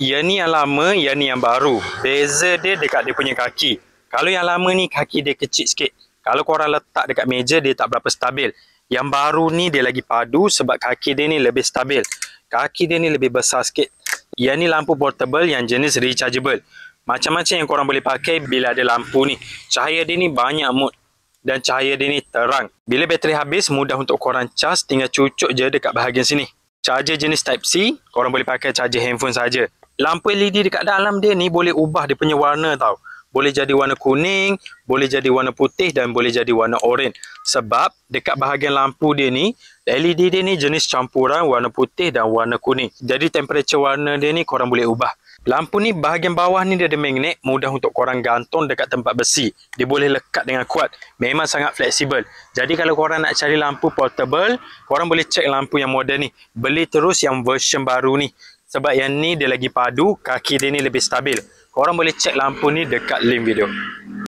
Yang ni yang lama, yang ni yang baru. Beza dia dekat dia punya kaki. Kalau yang lama ni kaki dia kecil sikit. Kalau korang letak dekat meja dia tak berapa stabil. Yang baru ni dia lagi padu sebab kaki dia ni lebih stabil. Kaki dia ni lebih besar sikit. Yang ni lampu portable yang jenis rechargeable. Macam-macam yang korang boleh pakai bila ada lampu ni. Cahaya dia ni banyak mood. Dan cahaya dia ni terang. Bila bateri habis, mudah untuk korang cas. Tinggal cucuk je dekat bahagian sini. Charger jenis Type-C, korang boleh pakai charger handphone saja. Lampu LED dekat dalam dia ni boleh ubah dia punya warna tau. Boleh jadi warna kuning, boleh jadi warna putih dan boleh jadi warna oranye. Sebab dekat bahagian lampu dia ni, LED dia ni jenis campuran warna putih dan warna kuning. Jadi temperature warna dia ni korang boleh ubah. Lampu ni bahagian bawah ni dia ada magnet, mudah untuk korang gantung dekat tempat besi. Dia boleh lekat dengan kuat. Memang sangat fleksibel. Jadi kalau korang nak cari lampu portable, korang boleh cek lampu yang moden ni. Beli terus yang version baru ni. Sebab yang ni dia lagi padu, kaki dia ni lebih stabil. Korang boleh cek lampu ni dekat link video.